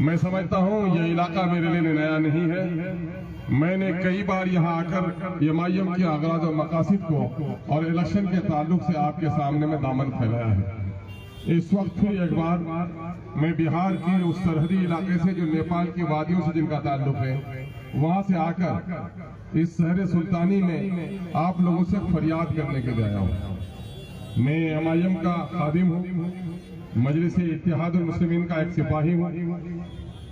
میں سمجھتا ہوں یہ علاقہ میرے لیے نیا نہیں ہے. میں نے کئی بار یہاں آ کر MIM کے اغراض و مقاصد کو اور الیکشن کے تعلق سے آپ کے سامنے میں دامن پھیلایا ہے. اس وقت پھر ایک بار میں بہار کی اس سرحدی علاقے سے جو نیپال کی وادیوں سے جن کا تعلق ہے وہاں سے آ کر اس شہر سلطانی میں آپ لوگوں سے فریاد کرنے کے لیے آیا ہوں. میں MIM کا خادم ہوں, مجلس اتحاد المسلمین کا ایک سپاہی ہوں.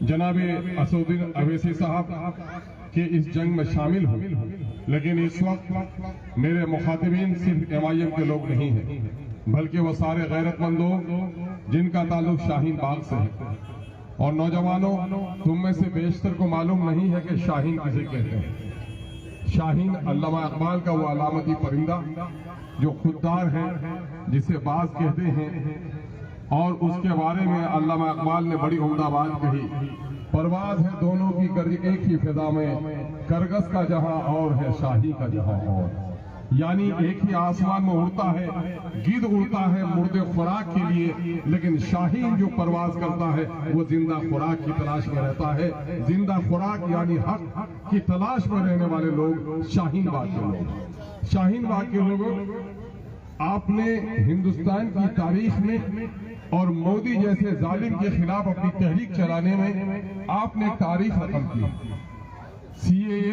جناب اسدالدین اویسی صاحب کے اس جنگ میں شامل ہوں, لیکن اس وقت میرے مخاطبین صرف MIM کے لوگ نہیں ہیں بلکہ وہ سارے غیرت مند لوگ جن کا تعلق شاہین باغ سے ہے. اور نوجوانوں, تم میں سے بیشتر کو معلوم نہیں ہے کہ شاہین کسے کہتے ہیں. شاہین علامہ اقبال کا وہ علامتی پرندہ جو خوددار ہے, جسے باز کہتے ہیں, اور اس کے بارے میں علامہ اقبال نے بڑی عمدہ بات کہی. پرواز ہے دونوں کی گرج ایک ہی فضا میں, کرگس کا جہاں اور ہے شاہی کا جہاں اور. یعنی ایک ہی آسمان میں اڑتا ہے, گدھ اڑتا ہے مردے خوراک کے لیے, لیکن شاہین جو پرواز کرتا ہے وہ زندہ خوراک کی تلاش میں رہتا ہے. زندہ خوراک یعنی حق کی تلاش میں رہنے والے لوگ شاہین باغ کے لوگ. شاہین باغ کے لوگوں, آپ نے ہندوستان کی تاریخ میں اور مودی جیسے ظالم کے خلاف اپنی تحریک چلانے میں آپ نے تاریخ رقم کی. CAA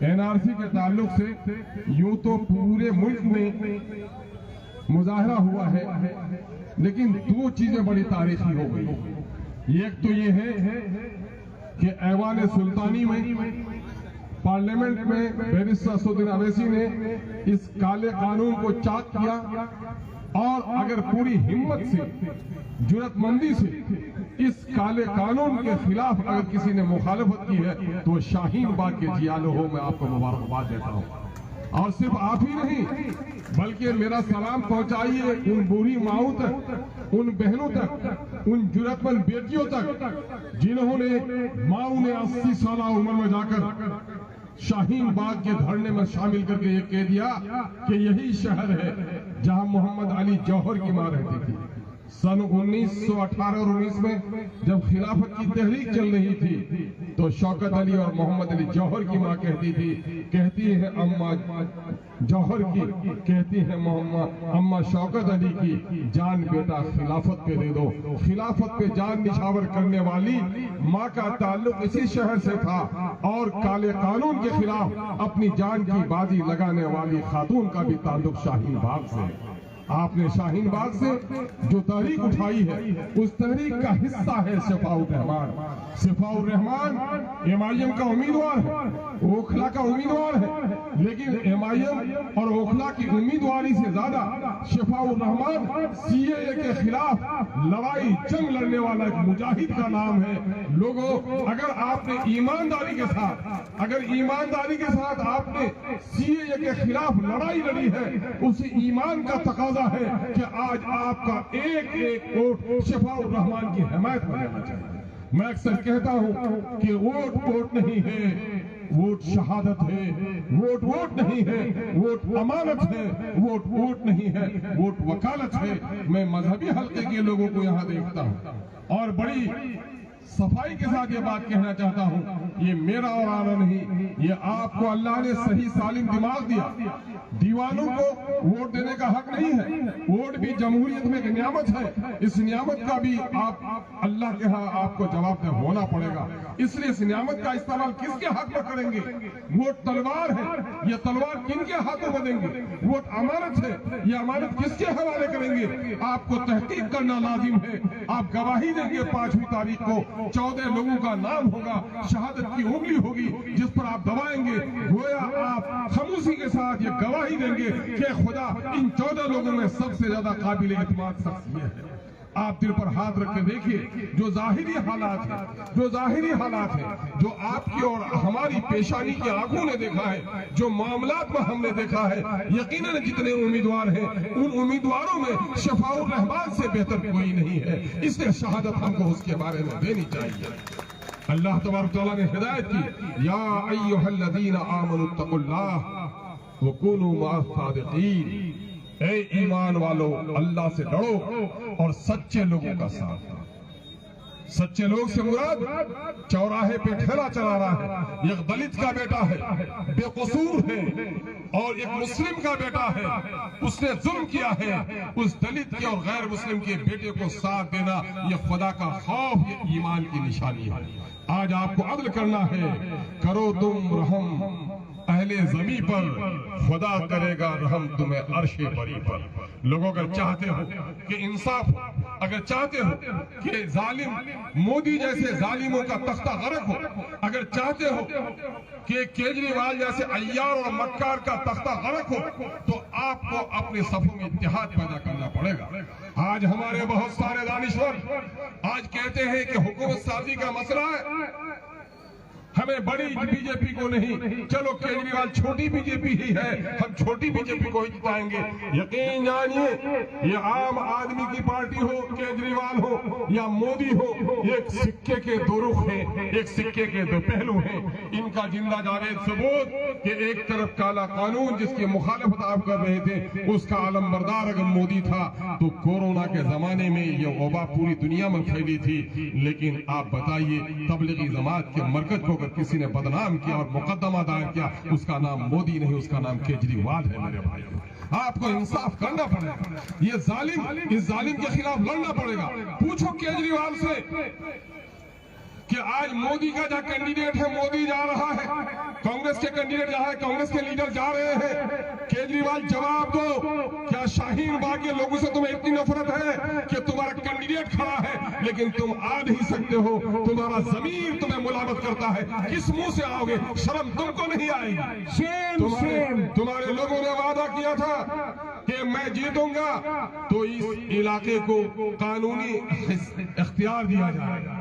NRC کے تعلق سے یوں تو پورے ملک میں مظاہرہ ہوا ہے, لیکن دو چیزیں بڑی تاریخی ہو گئی. ایک تو یہ ہے کہ ایوان سلطانی میں پارلیمنٹ میں بیرسٹر اسدالدین اویسی نے اس کالے قانون کو چاک کیا, اور اگر پوری ہمت سے, جرات مندی سے اس کالے قانون کے خلاف اگر کسی نے مخالفت کی ہے تو شاہین باغ کے جیالو ہو, میں آپ کو مبارکباد دیتا ہوں. اور صرف آپ ہی نہیں بلکہ میرا سلام پہنچائیے ان بوڑھی ماؤں تک, ان بہنوں تک, ان جرات مند بیٹیوں تک جنہوں نے ماؤں نے 80 سالہ عمر میں جا کر شاہین باغ کے دھرنے میں شامل کر کے یہ کہہ دیا کہ یہی شہر ہے جہاں محمد علی جوہر کی ماں رہتی تھی. سن 1918 اور 19 میں جب خلافت کی تحریک چل رہی تھی تو شوکت علی اور محمد علی جوہر کی ماں کہتی ہے اماں جوہر کی, کہتی ہے اماں شوکت علی کی, جان بیٹا خلافت پہ دے دو. خلافت پہ جان نچھاور کرنے والی ماں کا تعلق اسی شہر سے تھا, اور کالے قانون کے خلاف اپنی جان کی بازی لگانے والی خاتون کا بھی تعلق شاہین باغ سے. آپ نے شاہین باغ سے جو تحریک اٹھائی ہے اس تحریک کا حصہ ہے شفاء الرحمان. شفاء الرحمان MIM کا امیدوار ہے, اوکھلا کا امیدوار ہے, لیکن MIM اور اوکھلا کی امیدواری سے زیادہ شفاء الرحمان CAA کے خلاف لڑائی جنگ لڑنے والا ایک مجاہد کا نام ہے. لوگوں, اگر آپ نے ایمانداری کے ساتھ آپ نے CAA کے خلاف لڑائی لڑی ہے, اس ایمان کا تقاضا ہے کہ آج آپ کا ایک ایک ووٹ شفاء الرحمان کی حمایت میں جانا چاہیے. میں اکثر کہتا ہوں کہ ووٹ نہیں ہے, ووٹ شہادت ہے. ووٹ نہیں ہے, ووٹ امانت ہے. ووٹ نہیں ہے, ووٹ وکالت ہے. میں مذہبی حلقے کے لوگوں کو یہاں دیکھتا ہوں اور بڑی صفائی کے ساتھ یہ بات کہنا چاہتا ہوں, یہ میرا اور آنا نہیں, یہ آپ کو اللہ نے صحیح سالم دماغ دیا. دیوانوں کو ووٹ دینے کا حق نہیں ہے. ووٹ بھی جمہوریت میں ایک نعمت ہے. اس نعمت کا بھی آپ اللہ کے ہاں آپ کو جواب دہ ہونا پڑے گا. اس لیے اس نعمت کا استعمال کس کے حق میں کریں گے؟ ووٹ تلوار ہے, یہ تلوار کن کے ہاتھوں میں دیں گے؟ ووٹ امانت ہے, یہ امانت کس کے حوالے کریں گے؟ آپ کو تحقیق کرنا لازم ہے. آپ گواہی دیں گے 5ویں تاریخ کو, 14 لوگوں کا نام ہوگا, شہادت کی انگلی ہوگی جس پر آپ دبائیں گے. گویا آپ خاموشی کے ساتھ یہ گواہی دیں گے کہ خدا ان 14 لوگوں میں سب سے زیادہ قابل اعتماد شخص یہ ہے. آپ دل پر ہاتھ رکھ کے دیکھیے, جو ظاہری حالات ہیں جو آپ کی اور ہماری پیشانی کی آنکھوں نے دیکھا ہے, جو معاملات میں ہم نے دیکھا ہے, یقیناً جتنے امیدوار ہیں ان امیدواروں میں شفاء الرحمان سے بہتر کوئی نہیں ہے. اس لیے شہادت ہم کو اس کے بارے میں دینی چاہیے. اللہ تبارک تعالیٰ نے ہدایت کی, یا ایھا الذین آمنوا اتقوا اللہ وکونوا مع الصادقین. اے ایمان والو, اللہ سے ڈرو اور سچے لوگوں کا ساتھ دو. सच्चे लोग से मुराद चौराहे पे ठेला चला रहा है, एक दलित का बेटा है, बेकसूर है, और एक मुस्लिम का बेटा है, उसने जुल्म किया है, उस दलित के और गैर मुस्लिम के बेटे को साथ देना ये खुदा का खौफ, ये ईमान की निशानी है। आज आपको अदल करना है, करो तुम रहम अहले ज़मी पर, खुदा करेगा रहम तुम्हें अर्शे बरी पर। लोगों अगर चाहते हो कि इंसाफ, अगर चाहते हो कि जालिम मोदी जैसे जालिमों का तख्ता गरक हो, अगर चाहते हो कि केजरीवाल जैसे अय्यार और मक्कार का तख्ता गरक हो, तो आपको अपने सफों में इत्तेहाद पैदा करना पड़ेगा। आज हमारे बहुत सारे दानिश्वर आज कहते हैं कि हुकूमत साजी का मसला है, हमें बड़ी बीजेपी को नहीं, चलो केजरीवाल छोटी बीजेपी ही है, हम छोटी बीजेपी को ही जिताएंगे। यकीन जानिए, ये आम आदमी की पार्टी हो, केजरीवाल हो या मोदी हो, एक सिक्के के दो रुख हैं, एक सिक्के के दो पहलू हैं। इनका जिंदा जावेद सबूत कि एक तरफ काला कानून जिसकी मुखालफत आप कर रहे थे, उसका आलमबरदार अगर मोदी था तो कोरोना के जमाने में ये वबा पूरी दुनिया में फैली थी। लेकिन आप बताइए, तबलीगी जमात के मरकज को किसी ने बदनाम किया और मुकदमा दायर किया, उसका नाम मोदी नहीं, उसका नाम केजरीवाल है। मेरे भाइयों, आपको इंसाफ करना पड़ेगा, ये जालिम, इस जालिम के खिलाफ लड़ना पड़ेगा। पूछो केजरीवाल से कि आज मोदी का जहाँ कैंडिडेट है, मोदी जा रहा है, कांग्रेस के कैंडिडेट जहाँ है, कांग्रेस के लीडर जा रहे हैं, केजरीवाल जवाब दो, क्या शाहीन बाग के लोगों से तुम्हें इतनी नफरत है कि तुम्हारा कैंडिडेट खड़ा है लेकिन तुम आ नहीं सकते हो, तुम्हारा जमीर तुम्हें मुलामत करता है, किस मुंह से आओगे? शर्म तुमको नहीं आएगी। तुम्हारे लोगों ने वादा किया था कि मैं जीतूंगा तो इस इलाके को कानूनी इख्तियार दिया जाएगा।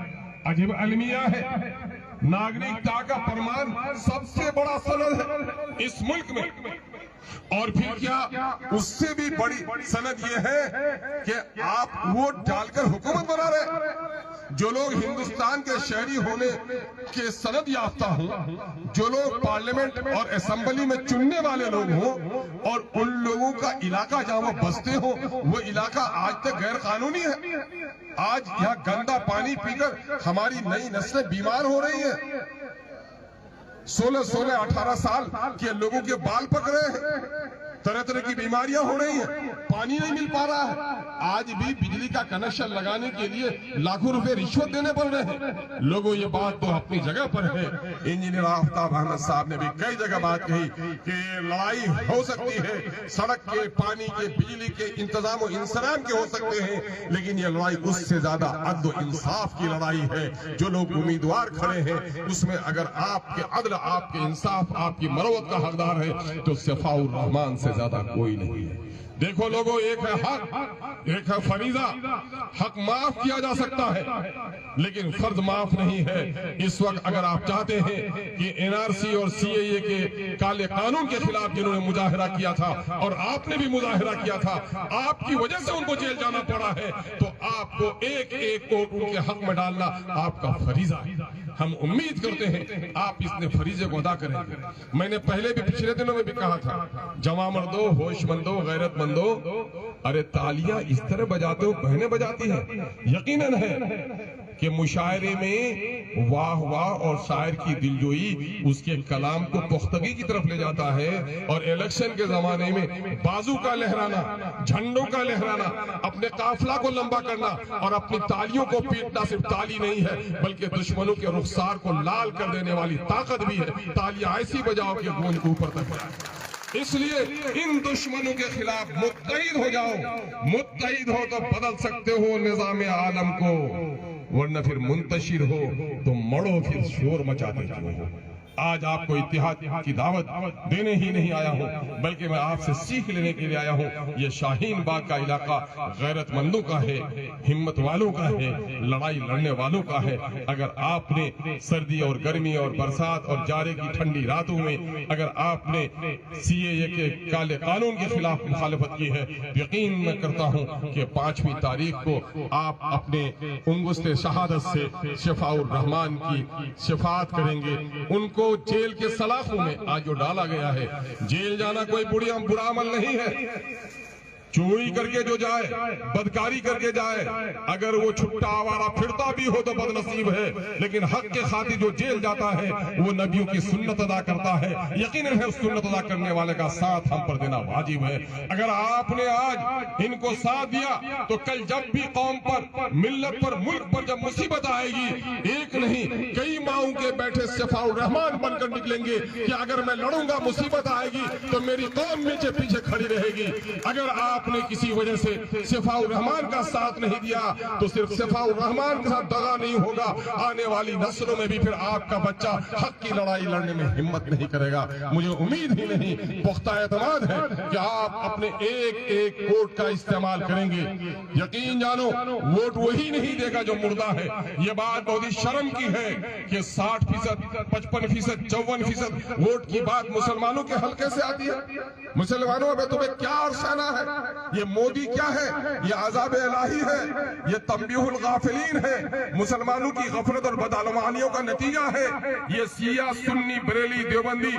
अजीब अलमिया है, नागरिकता का प्रमाण सबसे बड़ा सनद है इस मुल्क में, और फिर क्या उससे भी बड़ी सनद ये है कि आप वोट डालकर हुकूमत बना रहे। जो लोग हिंदुस्तान के शहरी होने के सनद याफ्ता हों, जो लोग पार्लियामेंट और असेंबली में चुनने वाले लोग हों, और उन लोगों का इलाका जहां वो बसते हो, वो इलाका आज तक गैर कानूनी है। आज यहाँ गंदा पानी पीकर हमारी नई नस्लें बीमार हो रही हैं। 16, 18 साल के लोगों के बाल पक रहे हैं, तरह तरह की बीमारियां हो रही हैं, पानी नहीं मिल पा रहा है। आज भी बिजली का कनेक्शन लगाने के लिए लाखों रुपए रिश्वत देने पड़ रहे हैं। लोगों, ये बात तो अपनी जगह पर है। इंजीनियर आफ्ताब अहमद साहब ने भी कई जगह बात कही कि लड़ाई हो सकती है, सड़क के, पानी के, बिजली के इंतजाम और इंसराम के हो सकते हैं, लेकिन ये लड़ाई उससे ज्यादा अदल और इंसाफ की लड़ाई है। जो लोग उम्मीदवार खड़े हैं, उसमें अगर आपके अदल, आपके इंसाफ, आपकी मरवत का हकदार है तो सफाउर रहमान से ज्यादा कोई नहीं है। देखो लोगों, एक है हक, एक है फरीजा। हक माफ किया जा सकता है लेकिन फर्ज माफ नहीं है। इस वक्त अगर आप चाहते हैं कि एनआरसी और सीएए के काले कानून के खिलाफ जिन्होंने मुजाहिरा किया था, और आपने भी मुजाहिरा किया था, आपकी वजह से उनको जेल जाना पड़ा है, तो आपको एक एक वोट उनके हक में डालना आपका फरीजा है। हम उम्मीद करते हैं आप इसने फरीजे को अदा करेंगे। मैंने पहले भी पिछले दिनों में भी कहा था, जवां मर्दो, होशमंदो, गैरतमंदो, अरे तालियां इस तरह बजाते हो, बहनें बजाती हैं। यकीनन है कि मुशायरे में वाह वाह और शायर की दिलजोई उसके कलाम को पुख्तगी की तरफ ले जाता है, और इलेक्शन के जमाने में बाजू का लहराना, झंडों का लहराना, अपने काफिला को लंबा करना और अपनी तालियों को पीटना सिर्फ ताली नहीं है, बल्कि दुश्मनों के रुखसार को लाल कर देने वाली ताकत भी है। तालियां ऐसी बजाओ कि गूंज ऊपर तक जाए। इसलिए इन दुश्मनों के खिलाफ मुत्तहिद हो जाओ। मुत्तहिद हो तो बदल सकते हो निजाम आलम को, वरना फिर मुंतशिर हो तो मड़ो फिर शोर मचाते हो। आज आपको इत्तेहाद की दावत देने ही नहीं आया हूँ, बल्कि मैं आपसे सीख लेने के लिए आया हूँ। ये शाहीन बाग का इलाका गैरतमंदों का है, हिम्मत वालों का है, लड़ाई लड़ने वालों का है। अगर आपने सर्दी और गर्मी और बरसात और जाड़े की ठंडी रातों में अगर आपने सीएए के काले कानून के खिलाफ मुखालफत की है, यकीन मैं करता हूँ कि 5वीं तारीख को आप अपने उंगुस्ते शहादत से शफाउर रहमान की शफात करेंगे। उनको जेल के सलाखों में आज जो डाला गया है, जेल जाना कोई बुरा अमल नहीं है। चोरी करके जो जाए, बदकारी करके जाए, अगर वो छुट्टा आवारा फिरता भी हो तो बदनसीब है, लेकिन हक के खातिर जो जेल जाता है वो नबियों की सुन्नत अदा करता है। यकीनन है उस सुन्नत अदा करने वाले का साथ हम पर देना वाजिब है। अगर आपने आज इनको साथ दिया तो कल जब भी कौम पर, मिल्लत पर, मुल्क पर जब मुसीबत आएगी, एक नहीं कई माओं के बैठे सिफाउर रहमान बनकर निकलेंगे कि अगर मैं लड़ूंगा मुसीबत आएगी तो मेरी कौम नीचे पीछे खड़ी रहेगी। अगर आपने किसी वजह से सिफाउर रहमान का साथ नहीं दिया तो सिर्फ सिफाउर रहमान के साथ दगा नहीं होगा, आने वाली नस्लों में भी फिर आपका बच्चा हक की लड़ाई लड़ने में हिम्मत नहीं करेगा। मुझे उम्मीद ही नहीं, पुख्ता एतमाद है कि आप अपने एक एक वोट का इस्तेमाल करेंगे। यकीन जानो वोट वही नहीं देगा जो मुर्दा है। ये बात बहुत ही शर्म की है कि 60%, 55%, 54% वोट की बात मुसलमानों के हल्के से आती है। मुसलमानों में तुम्हें क्या अरसाना है? ये मोदी क्या है? ये अज़ाब इलाही है, ये तंबीहुल गाफिलीन है, मुसलमानों की गफलत और बदअलमानियों का नतीजा है। ये शिया, सुन्नी, बरेली, देवबंदी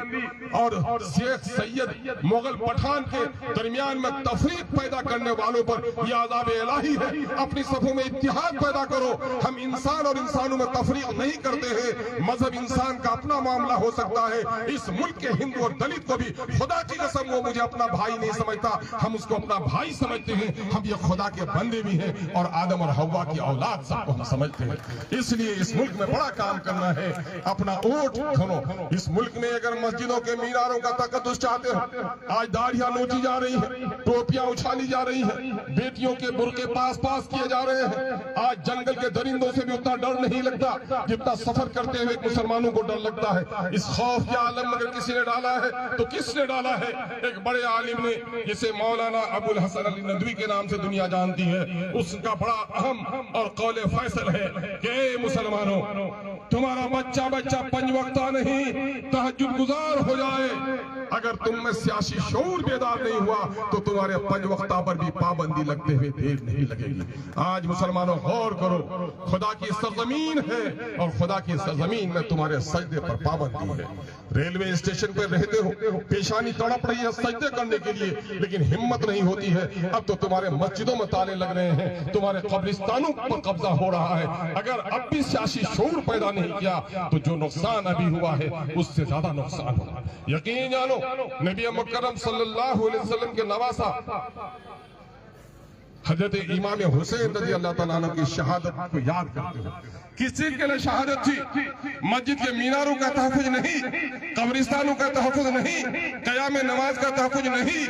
और शेख सैयद, मुगल, पठान के दरमियान में तफरीक पैदा करने वालों पर यह अज़ाब इलाही है। अपनी सफों में इत्तिहाद पैदा करो। हम इंसान और इंसानों में तफरीक नहीं करते हैं। मजहब इंसान का अपना मामला हो सकता है। इस मुल्क के हिंदू और दलित को भी खुदा की कसम वो मुझे अपना भाई नहीं समझता, हम उसको अपना भाई समझते हैं। हम ये खुदा के बंदे भी हैं और आदम और हव्वा की औलाद सबको हम समझते हैं। इसलिए इस मुल्क में बड़ा काम करना है। अपना वोट करो। इस मुल्क में अगर मस्जिदों के मीनारों का तकद्दुस चाहते हो, आज दाढ़ियां नोची जा रही हैं, टोपियां उछाली जा रही हैं, बेटियों के बुर्के पास किए जा रहे हैं। आज जंगल के दरिंदों से भी उतना डर नहीं लगता जितना सफर करते हुए मुसलमानों को डर लगता है। इस खौफ के आलम अगर किसी ने डाला है तो किसने डाला है? एक बड़े आलिम ने, जिसे मौलाना अबुल हसन अली नदवी के नाम से दुनिया जानती है, उसका बड़ा अहम और कौले फैसल है कि मुसलमानों, तुम्हारा बच्चा पंज वक्ता नहीं तहज्जुद गुजार हो जाए, अगर तुम में सियासी शऊर बेदार नहीं हुआ तो तुम्हारे पंज वक्ता पर भी पाबंदी लगते हुए देर नहीं लगेगी। आज मुसलमानों गौर करो, खुदा की सरजमीन है और खुदा की सरजमीन में तुम्हारे सजदे पर पाबंदी है। रेलवे स्टेशन पर रहते हो, पेशानी तड़प रही है सजदे करने के लिए, लेकिन हिम्मत नहीं होती है। अब तो तुम्हारे मस्जिदों में ताले लग रहे हैं, तुम्हारे कब्रिस्तानों पर कब्जा हो रहा है। अगर अब भी सियासी शऊर पैदा नहीं किया तो जो नुकसान अभी हुआ है उससे ज्यादा नुकसान होगा। यकीन जानो, नबी मुकर्रम सल्लल्लाहु अलैहि वसल्लम के नवासा हजरत इमाम हुसैन रज़ी अल्लाह तआला अन्हु की शहादत को याद करते हो। किस चीज के लिए शहादत थी? मस्जिद के मीनारों का तहफ़्फ़ुज़ नहीं, कब्रिस्तानों का तहफ़्फ़ुज़ नहीं, क़याम नमाज का तहफ़्फ़ुज़ नहीं,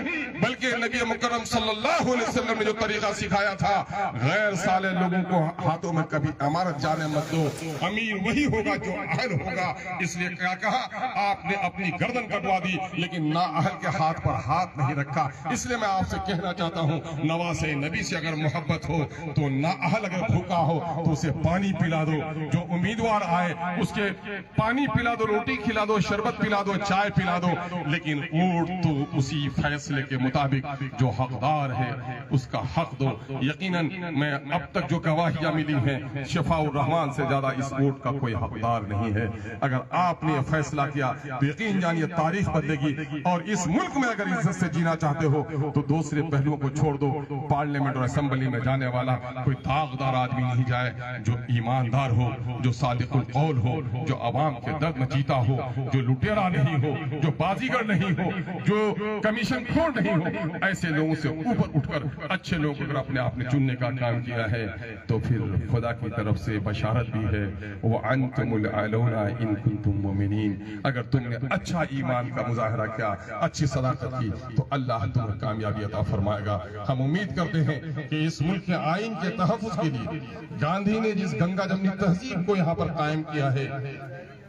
बल्कि नबी मुकर्रम सल्लल्लाहु अलैहि वसल्लम ने जो तरीका सिखाया था, गैर साले लोगों को हाथों में कभी अमानत जाने मत दो, अमीर वही होगा जो अहल होगा। इसलिए क्या कहा? आपने अपनी गर्दन कटवा दी लेकिन ना अहल के हाथ पर हाथ नहीं रखा। इसलिए मैं आपसे कहना चाहता हूँ, नवासे नबी से अगर मोहब्बत हो तो ना अहल अगर भूखा हो तो उसे पानी पिला दो, जो उम्मीदवार आए उसके पानी पिला दो, रोटी खिला दो, शरबत पिला दो, चाय पिला दो, लेकिन वोट तो उसी फैसले के मुताबिक जो हकदार है उसका हक दो। यकीनन मैं अब तक जो गवाहियां मिली हैं, शफाउर रहमान से ज्यादा इस वोट का कोई हकदार नहीं है। अगर आपने यह फैसला किया तो यकीन जानिए तारीख बदलेगी। और इस मुल्क में अगर इज्जत से जीना चाहते हो तो दूसरे पहलुओं को छोड़ दो। पार्लियामेंट और असेंबली में जाने वाला कोई दागदार आदमी नहीं जाए, जो ईमानदार हो, जो सादिकुल कौल हो, जो अवाम के दर्द में जीता हो, जो लुटेरा नहीं हो, जो बाजीगर नहीं हो, जो कमीशन खोर नहीं हो। ऐसे लोगों से ऊपर उठकर अच्छे लोग अगर अपने आप ने चुनने का काम किया है तो फिर खुदा की तरफ से बशारत भी है, वो अंतुमुल आलौना इन कुंतुम मुमिनीन। अगर तुमने अच्छा ईमान का मुजाहरा किया, अच्छी सदाकत की, तो अल्लाह तुम्हें कामयाबी अता फरमाएगा। हम उम्मीद करते हैं कि इस मुल्क के आइन के तहफ़्फ़ुज़ के लिए गांधी ने जिस गंगा जमनी तहजीब को यहाँ पर कायम किया है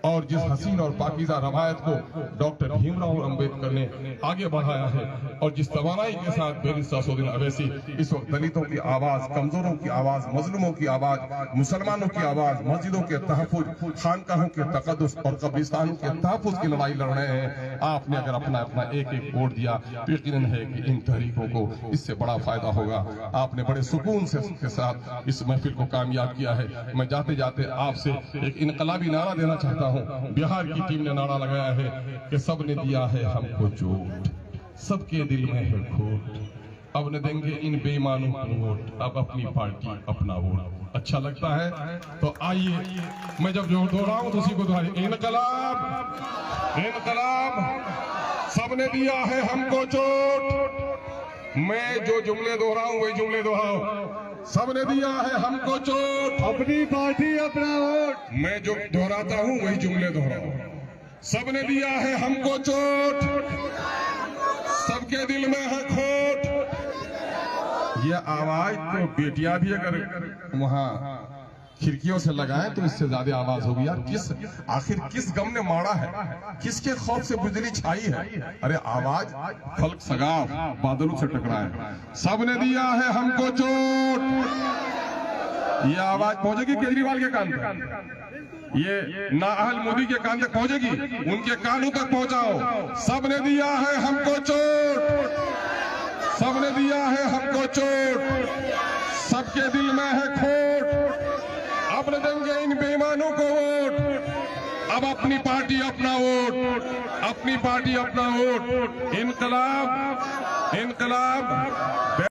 और जिस हसीन और पाकीज़ा रवायत को डॉक्टर भीमराव अम्बेडकर ने आगे बढ़ाया है और जिस तवानाई के साथ बैरिस्टर असदुद्दीन अवैसी इस वक्त दलितों की आवाज, कमजोरों की आवाज, मजलूमों की आवाज, मुसलमानों की आवाज, मस्जिदों के तहफ़्फ़ुज़, खानकाहों के तक़द्दुस और कब्रिस्तानों के तहफ़्फ़ुज़ की लड़ाई लड़ रहे हैं। आपने अगर अपना एक एक वोट दिया तो यकीनन है कि इन तहरीकों को इससे बड़ा फायदा होगा। आपने बड़े सुकून से के साथ इस महफिल को कामयाब किया है। मैं जाते जाते आपसे एक इनकलाबी नारा देना चाहता हूं। बिहार की टीम ने नारा लगाया है कि सबने दिया है हमको चोट, सबके दिल में है खोट, अब न देंगे इन बेईमानों को वोट, अब अपनी पार्टी अपना वोट। अच्छा लगता है तो आइए, मैं जब जोर दोहराऊं तो उसी को दोहराइए। इनकलाब, इनकलाब, सबने दिया है हमको चोट। मैं जो जुमले दोहराऊं वही जुमले दोहराओ। सबने दिया है हमको चोट, अपनी पार्टी अपना वोट। मैं जो दोहराता हूं वही जुमले दोहराओ। सबने दिया है हमको चोट, सबके दिल में है खोट। ये आवाज तो बेटियां भी अगर वहां खिड़कियों से लगाएं तो इससे ज्यादा आवाज होगी। यार आखिर किस गम ने मारा है, किसके खौफ से बिजली छाई है? अरे आवाज फलक सगाफ बादलों से टकराए। सबने दिया है हमको चोट, ये आवाज पहुंचेगी केजरीवाल के कान तक, ये नाअहल मोदी के कान तक पहुंचेगी, उनके कानों तक पहुंचाओ। सबने दिया है हमको चोट, सबने दिया है हमको चोट, सबके दिल में है खोट। अब न देंगे इन बेईमानों को वोट, अब अपनी पार्टी अपना वोट, अपनी पार्टी अपना वोट। इनकलाब, इनकलाब।